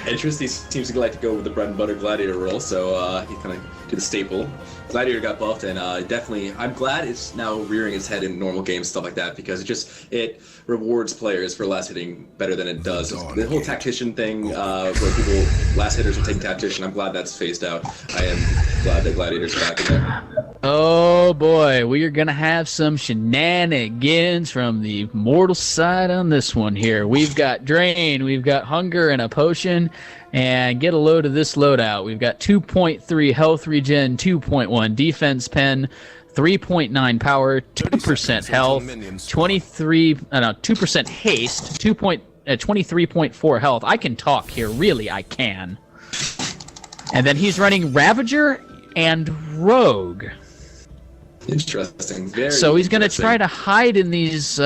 Entricity seems to like to go with the bread and butter Gladiator role, so he kind of do the staple. Gladiator got buffed, and definitely, I'm glad it's now rearing its head in normal games, stuff like that, because it rewards players for last hitting better than it does. The whole tactician thing, where people last hitters are taking tactician, I'm glad that's phased out. I am glad that Gladiator's back in there. Oh boy, we are gonna have some shenanigans from the mortal side on this one here. We've got Drain, we've got Hunger and a Potion, and get a load of this loadout. We've got 2.3 health regen, 2.1 defense pen, 3.9 power, 2% health, 2% haste, 23.4 health. I can talk here, really, I can. And then he's running Ravager and Rogue. Interesting. Very so he's going to try to hide in these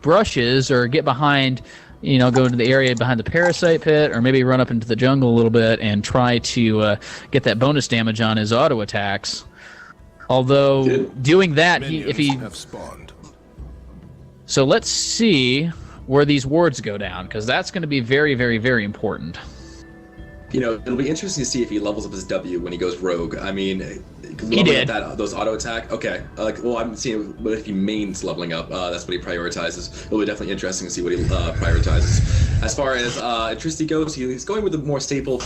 brushes or get behind, go into the area behind the Parasite Pit, or maybe run up into the jungle a little bit and try to get that bonus damage on his auto attacks. Although doing that, So let's see where these wards go down, because that's going to be very, very, very important. It'll be interesting to see if he levels up his W when he goes rogue. I mean, he did those auto attack. Okay, I'm seeing what if he mains leveling up. That's what he prioritizes. It'll be definitely interesting to see what he prioritizes. As far as Entricity goes, he's going with the more staple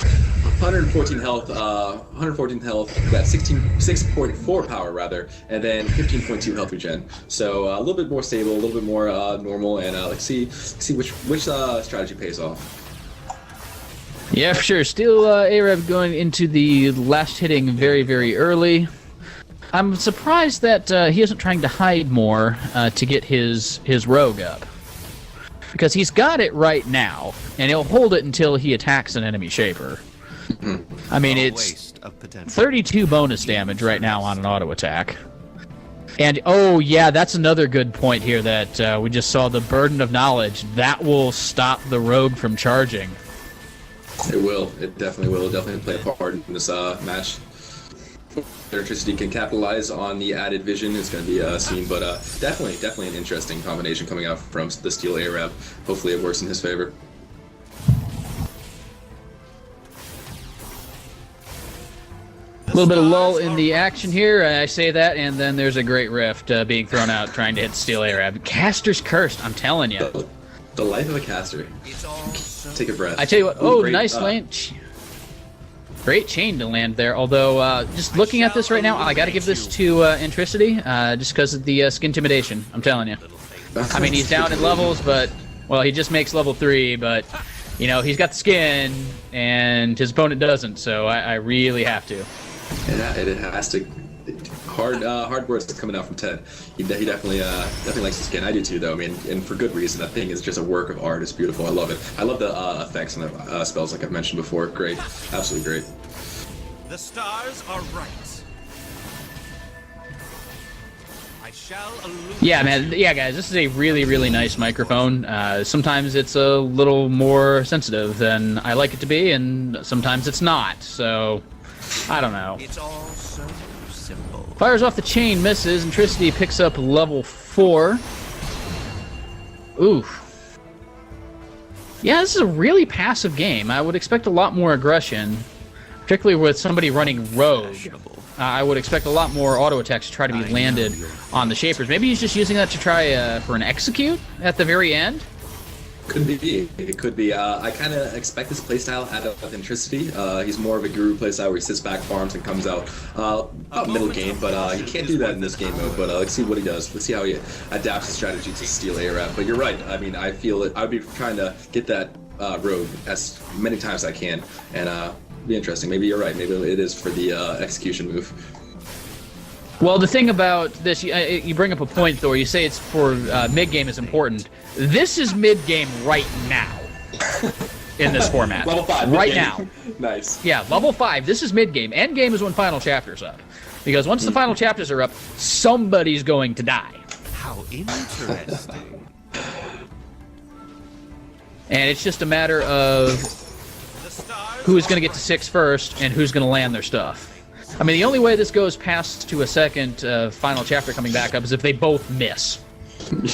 114 health, got 6.4 power rather, and then 15.2 health regen. So a little bit more stable, a little bit more normal, and let's see which strategy pays off. Yeah, for sure. Still, Arab going into the last hitting very, very early. I'm surprised that he isn't trying to hide more to get his rogue up. Because he's got it right now, and he'll hold it until he attacks an enemy Shaper. I mean, it's 32 bonus damage right now on an auto attack. And, oh, yeah, that's another good point here that we just saw, the Burden of Knowledge. That will stop the rogue from charging. It will. It definitely will. It'll definitely play a part in this match. Electricity can capitalize on the added vision. It's going to be seen, but definitely an interesting combination coming out from the Steel Arab. Hopefully it works in his favor. A little bit of lull in the action here. I say that, and then there's a great rift being thrown out trying to hit Steel Arab. Caster's cursed, I'm telling you. The life of a caster. Take a breath. I tell you what, nice lane. Great chain to land there, although just looking at this right now, I got to give this to Entricity, just because of the skin intimidation, I'm telling you. I mean, he's down in levels, but, well, he just makes level 3, but, he's got the skin, and his opponent doesn't, so I really have to. Yeah, it has to. Hard words coming out from Ted. He definitely likes the skin. I do too, though. I mean, and for good reason. That thing is just a work of art. It's beautiful. I love it. I love the effects and the spells, like I've mentioned before. Great, absolutely great. The stars are right. I shall illuminate. Yeah, man. Yeah, guys, this is a really, really nice microphone. Sometimes it's a little more sensitive than I like it to be, and sometimes it's not. So, I don't know. It's all so simple. Fires off the chain, misses. Entricity picks up level 4. Oof. Yeah, this is a really passive game. I would expect a lot more aggression, particularly with somebody running rogue. I would expect a lot more auto attacks to try to be landed on the Shapers. Maybe he's just using that to try for an execute at the very end. Could be. It could be. I kind of expect this playstyle out of Entricity. He's more of a guru playstyle where he sits back, farms, and comes out middle game. But he can't do that in this game mode. But let's see what he does. Let's see how he adapts his strategy to Steel Arab. But you're right. I mean, I feel it. I'd be trying to get that rogue as many times as I can, and be interesting. Maybe you're right. Maybe it is for the execution move. Well, the thing about this, you bring up a point, Thor. You say it's for mid-game is important. This is mid-game right now in this format. Level 5. Right now. Nice. Yeah, level 5. This is mid-game. End-game is when final chapter's up. Because once the final chapters are up, somebody's going to die. How interesting. And it's just a matter of who's going to get to 6 first and who's going to land their stuff. I mean, the only way this goes past to a second final chapter coming back up is if they both miss.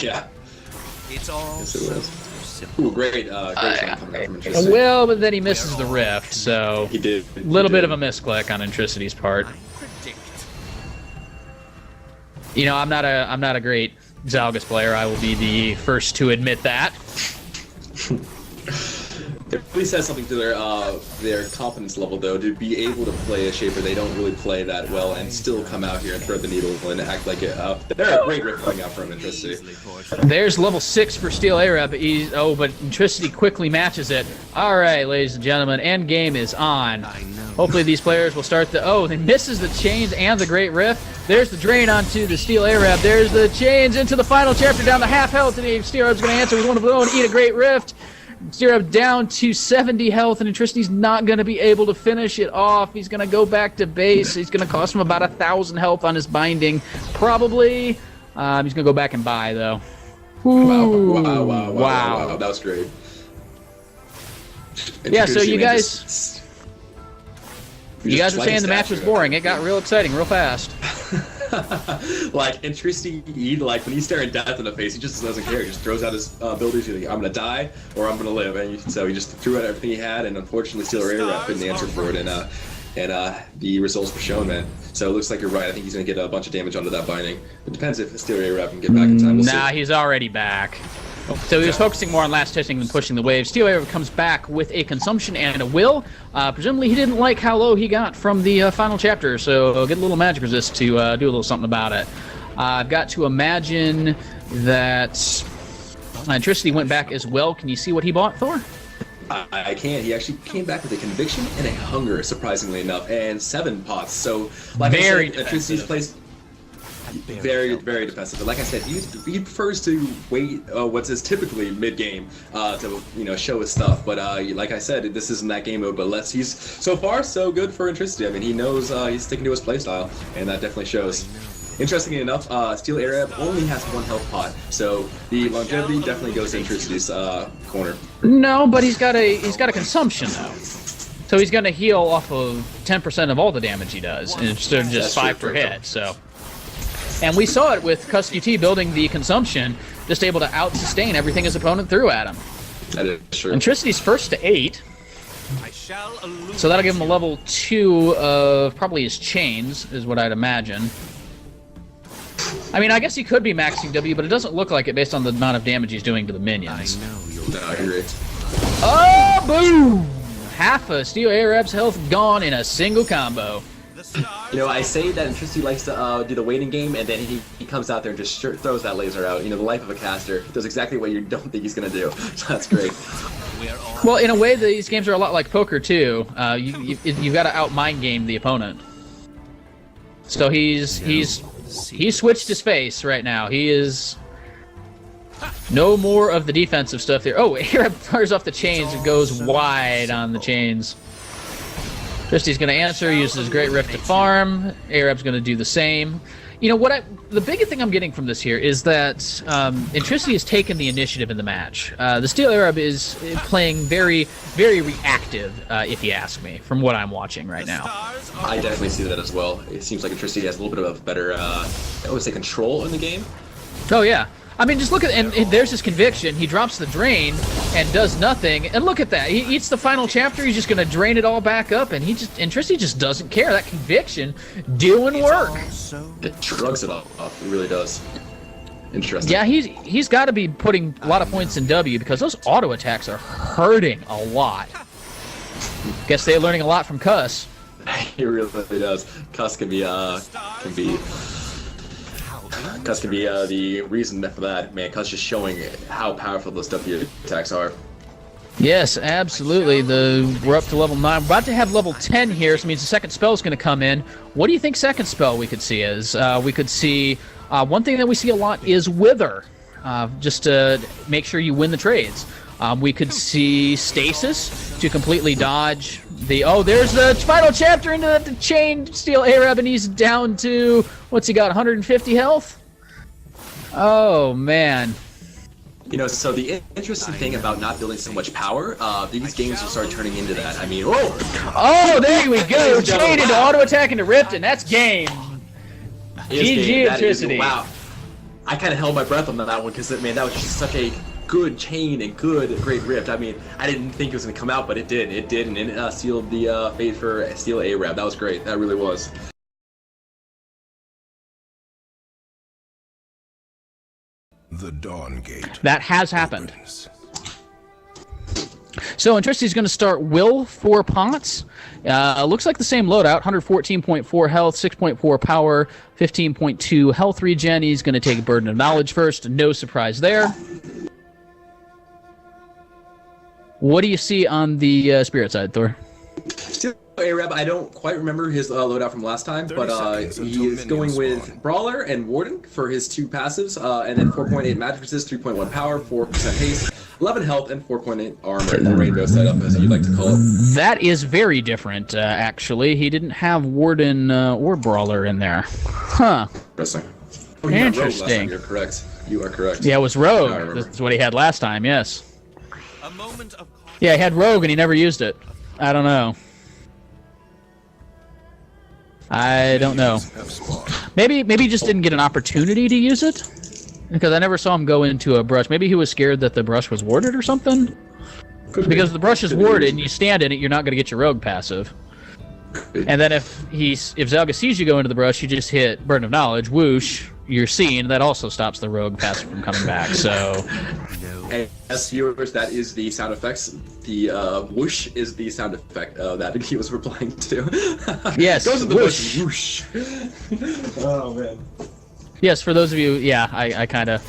Yeah. It's all yes, it was. simple. Ooh, great turn coming out from Intricity. Well, but then he misses the rift, so He did. a little bit of a misclick on Intricity's part. I predict. You know, I'm not a great Zalgus player. I will be the first to admit that. It really says something to their confidence level, though, to be able to play a Shaper they don't really play that well and still come out here and thread the needle and act like it. They're a great riff coming out from Intricity. There's level 6 for TheSteelArab. But Intricity quickly matches it. All right, ladies and gentlemen, end game is on. Hopefully these players will start the... Oh, they misses the chains and the great riff. There's the drain onto the TheSteelArab. There's the chains into the final chapter down to half health, and TheSteelArab's going to answer with one of their own, eat a great rift. TheSteelArab down to 70 health, and Intricity's not going to be able to finish it off. He's going to go back to base. He's going to cost him about 1,000 health on his binding, probably. He's going to go back and buy, though. Wow. That was great. Yeah, so you guys... Just You guys were saying the match statue. was boring. It got real exciting real fast. Like, Intricity, like, when he's staring death in the face, he just doesn't care. He just throws out his abilities. He's like, I'm gonna die or I'm gonna live. So he just threw out everything he had, and unfortunately, TheSteelArab couldn't answer for it, and the results were shown, man. So it looks like you're right. I think he's gonna get a bunch of damage onto that binding. It depends if TheSteelArab can get back in time. We'll Nah, see. he's already back. So he was focusing more on last hitting than pushing the waves. TheSteelArab comes back with a consumption and a will. Presumably he didn't like how low he got from the final chapter, so get a little magic resist to do a little something about it. I've got to imagine that Intricity went back as well. Can you see what he bought, Thor? I can't. He actually came back with a conviction and a hunger, surprisingly enough, and 7 pots. So, like Very I said, Intricity's plays very, very defensive. But like I said, he prefers to wait what's his typically mid-game to show his stuff. But like I said, this isn't that game mode. But he's so far so good for Intricity. I mean, he knows he's sticking to his playstyle, and that definitely shows. Interestingly enough, TheSteelArab only has 1 health pot, so the longevity definitely goes to Intricity's corner. No, but he's got a consumption though. So he's going to heal off of 10% of all the damage he does, instead of just 5 per hit. So. And we saw it with CusQT building the consumption, just able to out-sustain everything his opponent threw at him. That is true. Intricity's first to 8, so that'll give him a level 2 of probably his chains, is what I'd imagine. I mean, I guess he could be maxing W, but it doesn't look like it based on the amount of damage he's doing to the minions. I agree. Oh, boom! Half of TheSteelArab's health gone in a single combo. I say that Intricity likes to do the waiting game, and then he comes out there and just throws that laser out. The life of a caster does exactly what you don't think he's going to do. So that's great. Well, in a way, these games are a lot like poker, too. You've got to out-mind game the opponent. So he's switched his face right now. He is no more of the defensive stuff there. Oh, Arab fires off the chains and goes wide on the chains. Tristy's going to answer, uses Great Rift to farm. Arab's going to do the same. The biggest thing I'm getting from this here is that Intricity has taken the initiative in the match. TheSteelArab is playing very, very reactive, if you ask me, from what I'm watching right now. I definitely see that as well. It seems like Intricity has a little bit of a better, I would say, control in the game. Oh, yeah. I mean, just look at, and there's his conviction. He drops the drain and does nothing. And look at that. He eats the final chapter. He's just going to drain it all back up. And Intricity just doesn't care. That conviction doing work. It shrugs it off. It really does. Interesting. Yeah, he's got to be putting a lot of points in W because those auto attacks are hurting a lot. Guess they're learning a lot from Cuss. He really does. Cuss can be the reason for that, man. Cuss just showing how powerful those W attacks are. Yes, absolutely. We're up to level 9. We're about to have level 10 here, so it means the second spell is going to come in. What do you think second spell we could see is? We could see, one thing that we see a lot is Wither, just to make sure you win the trades. We could see Stasis to completely dodge there's the final chapter into the chain TheSteelArab, and he's down to, what's he got, 150 health? Oh, man. So the interesting thing about not building so much power, these games will start turning into that. I mean, oh, there we go. Chain into auto attack into Rift, and that's game. GG Intricity. Wow. I kind of held my breath on that one because, man, that was just such a good chain and good Great Rift. I mean, I didn't think it was going to come out, but it did. It did, and it sealed the fate for SteelArab. That was great. That really was. The Dawn Gate. That has happened. So Entricity's going to start Will for Pots. Looks like the same loadout, 114.4 health, 6.4 power, 15.2 health regen. He's going to take Burden of Knowledge first. No surprise there. What do you see on the Spirit side, Thor? SteelArab, I don't quite remember his loadout from last time, but he is going with Brawler and Warden for his 2 passives, and then 4.8 magic resist, 3.1 power, 4% haste, 11 health, and 4.8 armor, the rainbow setup, as you'd like to call it. That is very different, actually. He didn't have Warden or Brawler in there. Huh. Interesting. Oh, interesting. You're correct. You are correct. Yeah, it was Rogue. That's what he had last time, yes. A moment of Yeah, he had Rogue and he never used it. I don't know. I don't know. Maybe he just didn't get an opportunity to use it, because I never saw him go into a brush. Maybe he was scared that the brush was warded or something. Because the brush is warded and you stand in it, you're not going to get your Rogue passive. And then if Zalgus sees you go into the brush, you just hit Burden of Knowledge, whoosh, you're seen. That also stops the Rogue passive from coming back. So. And as viewers, that is the sound effects. The whoosh is the sound effect that he was replying to. Yes, goes to the whoosh. whoosh. Oh man. Yes, for those of you, yeah, I kind of.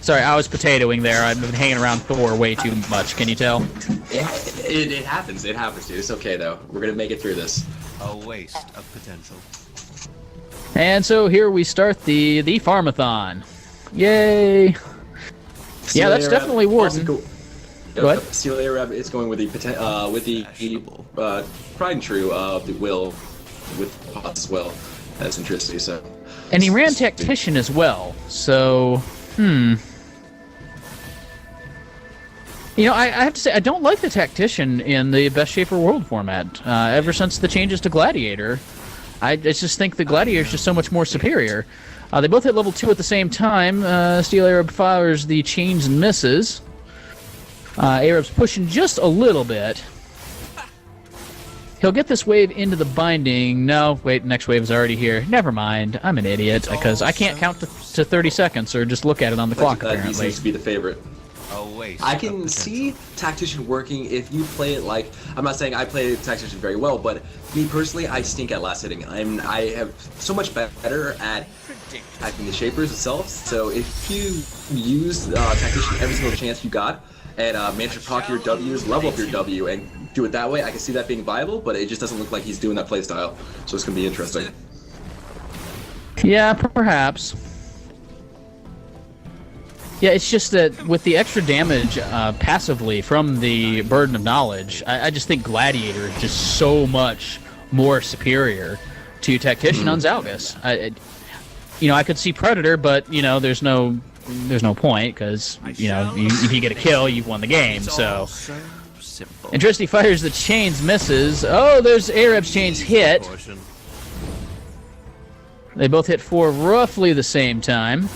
Sorry, I was potatoing there. I've been hanging around Thor way too much. Can you tell? It happens. It happens, dude. It's okay though. We're gonna make it through this. a waste of potential. And so here we start the Farmathon. Yay! Yeah, that's definitely Warden. Cool. Go ahead. SteelArab is going with the tried and true of the Will with Pots as well as Entricity. So. And he ran Tactician as well. So, You know, I have to say, I don't like the Tactician in the Best Shaper World format. Ever since the changes to Gladiator, I just think the Gladiator is just so much more superior. They both hit level 2 at the same time. SteelArab fires the chains and misses. Arab's pushing just a little bit. He'll get this wave into the binding. No, wait, next wave is already here. Never mind, I'm an idiot, because I can't count to 30 seconds or just look at it on the clock, apparently. He seems to be the favorite. I can see Tactician working if you play it like... I'm not saying I play Tactician very well, but me personally, I stink at last hitting. I have so much better at attacking the Shapers itself, so if you use Tactician every single chance you got, and manage to proc your W's, level up your W, and do it that way, I can see that being viable, but it just doesn't look like he's doing that playstyle, so it's going to be interesting. Yeah, perhaps. Yeah, it's just that with the extra damage passively from the Burden of Knowledge, I just think Gladiator is just so much more superior to Tactician on Zalgus. You know, I could see Predator, but, you know, there's no point, because, you know, if you get a kill, you've won the game, so... Entricity fires the chains, misses. Oh, there's Arab's chains hit. They both hit for roughly the same time.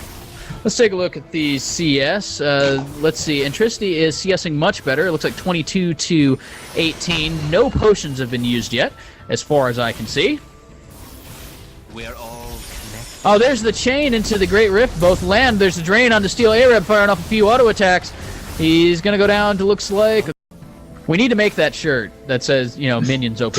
Let's take a look at the CS. Let's see. Entricity is CSing much better. It looks like 22 to 18. No potions have been used yet, as far as I can see. We're all connected. Oh, there's the chain into the Great Rift. Both land. There's a drain on the SteelArab firing off a few auto attacks. He's going to go down to looks like... We need to make that shirt that says, you know, minions OP.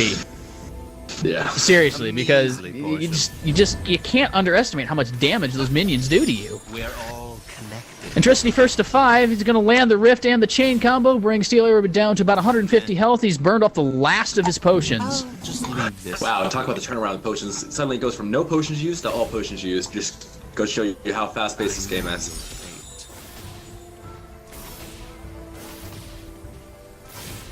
Yeah. Seriously, because you can't underestimate how much damage those minions do to you. We're all connected. Entricity first to 5. He's going to land the Rift and the Chain combo, bring SteelArab down to about 150 health. He's burned off the last of his potions. Just leave this. Wow, talk about the turnaround of potions. Suddenly it goes from no potions used to all potions used. Just goes to show you how fast-paced this game is.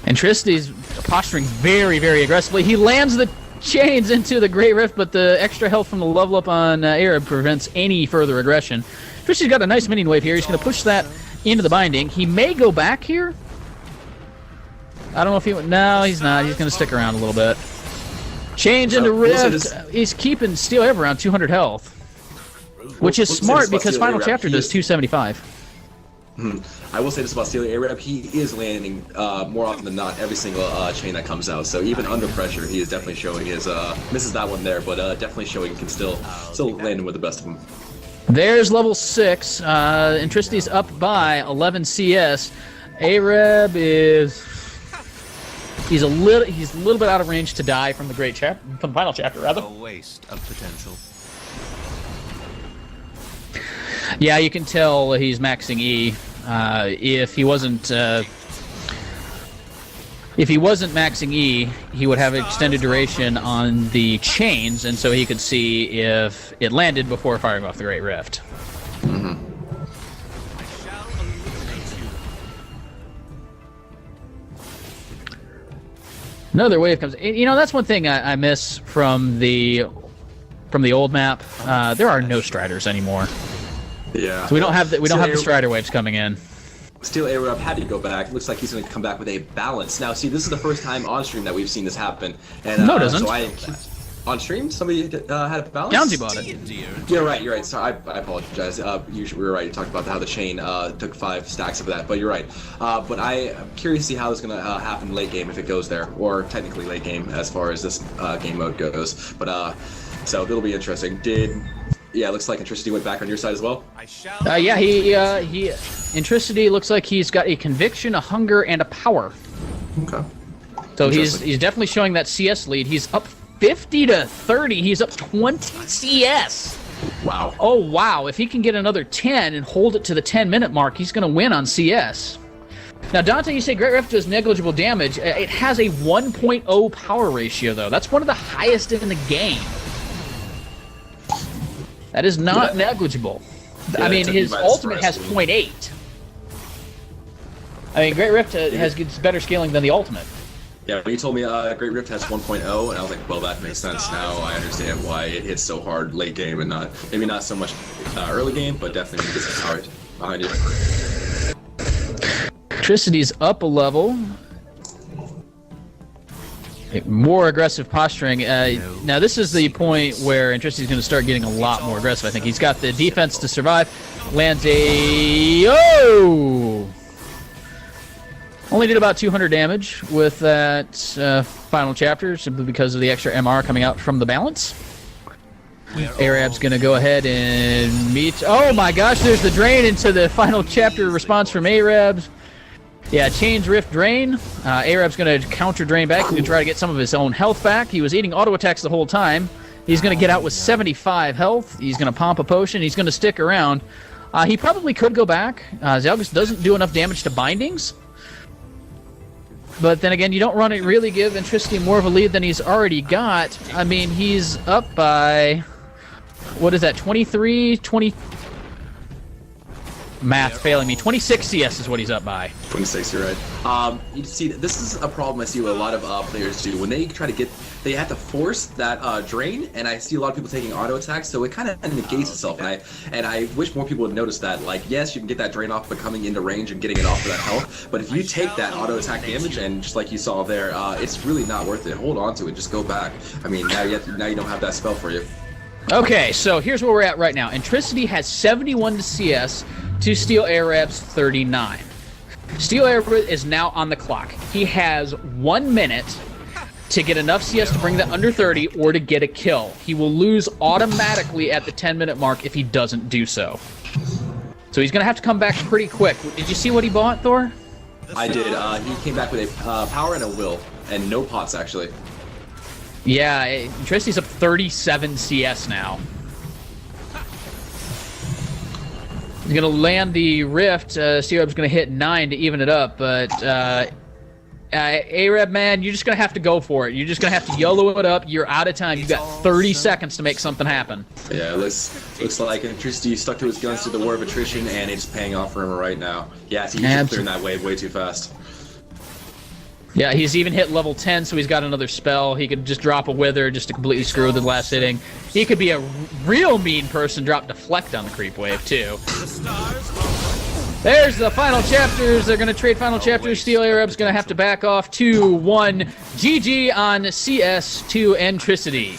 Entricity's posturing very, very aggressively. He lands the chains into the Great Rift, but the extra health from the level up on Arab prevents any further aggression. Entricity's got a nice minion wave here. He's going to push that into the binding. He may go back here. I don't know if he... No, he's not. He's going to stick around a little bit. Chains into Rift. He's keeping SteelArab around 200 health, which is smart because Final Chapter does 275. I will say this about TheSteelArab, he is landing more often than not every single chain that comes out. So even under pressure, he is definitely showing his misses that one there, but definitely showing he can still land with the best of them. There's level 6. Entricity's up by 11 CS. Arab is he's a little bit out of range to die from the from the final chapter rather. A waste of potential. Yeah, you can tell he's maxing E. If he wasn't maxing E, he would have extended duration on the chains, and so he could see if it landed before firing off the Great Rift. Another wave comes. You know, that's one thing I miss from the old map. There are no Striders anymore. Yeah. So we don't have the Strider waves coming in. TheSteelArab had to go back. Looks like he's going to come back with a balance. Now, see, this is the first time on stream that we've seen this happen. And, no, it doesn't. So on stream, somebody had a balance? Downsy bought it. You're right. Sorry, I apologize. We were right. You talked about how the chain took 5 stacks of that, but you're right. But I am curious to see how this is going to happen late game if it goes there, or technically late game as far as this game mode goes. But so it'll be interesting. Yeah, it looks like Entricity went back on your side as well. Yeah, he Entricity looks like he's got a conviction, a hunger, and a power. Okay. So he's definitely showing that CS lead. He's up 50 to 30. He's up 20 CS. Wow. Oh wow! If he can get another 10 and hold it to the 10-minute mark, he's going to win on CS. Now, Dante, you say Great Rift does negligible damage. It has a 1.0 power ratio, though. That's one of the highest in the game. That is not negligible. Yeah, I mean, his ultimate has 0.8. I mean, Great Rift gets better scaling than the ultimate. Yeah, when you told me Great Rift has 1.0, and I was like, well, that makes sense. Now I understand why it hits so hard late game and maybe not so much early game, but definitely gets the power behind it. Entricity's up a level. More aggressive posturing. Now, this is the point where Entricity's going to start getting a lot more aggressive, I think. He's got the defense to survive. Lands a... Oh! Only did about 200 damage with that final chapter, simply because of the extra MR coming out from the balance. Arab's going to go ahead and meet... Oh my gosh, there's the drain into the final chapter response from Arabs. Yeah, Chains Rift Drain. Arab's going to counter Drain back. He's going to try to get some of his own health back. He was eating auto attacks the whole time. He's going to get out with 75 health. He's going to pump a potion. He's going to stick around. He probably could go back. Zalgus doesn't do enough damage to bindings. But then again, you don't really give Entricity more of a lead than he's already got. I mean, he's up by... What is that, 23, 20... Math failing me. 26 CS is what he's up by. 26, you're right. You see, this is a problem I see with a lot of players do. When they try to get, they have to force that drain, and I see a lot of people taking auto attacks, so it kind of negates itself. And I wish more people would notice that. Like, yes, you can get that drain off by coming into range and getting it off for that health, but if you take that auto attack damage, and just like you saw there, it's really not worth it. Hold on to it. Just go back. I mean, now you don't have that spell for you. Okay, so here's where we're at right now. Entricity has 71 to CS. To TheSteelArab's 39. TheSteelArab is now on the clock. He has 1 minute to get enough CS to bring that under 30 or to get a kill. He will lose automatically at the 10-minute mark if he doesn't do so. So he's going to have to come back pretty quick. Did you see what he bought, Thor? I did. He came back with a power and a will, and no pots, actually. Yeah, Entricity's up 37 CS now. He's going to land the Rift. TheSteelArab's going to hit 9 to even it up, but Arab, man, you're just going to have to go for it. You're just going to have to YOLO it up. You're out of time. You've got 30 seconds to make something happen. Yeah, looks like Entricity stuck to his guns through the war of attrition, and it's paying off for him right now. Yeah, so he's clearing that wave way too fast. Yeah, he's even hit level 10, so he's got another spell. He could just drop a Wither just to completely screw with the last hitting. He could be a real mean person, drop Deflect on the creep wave, too. There's the final chapters. They're going to trade final chapters. TheSteelArab's going to have to back off 2-1. GG on CS to Entricity.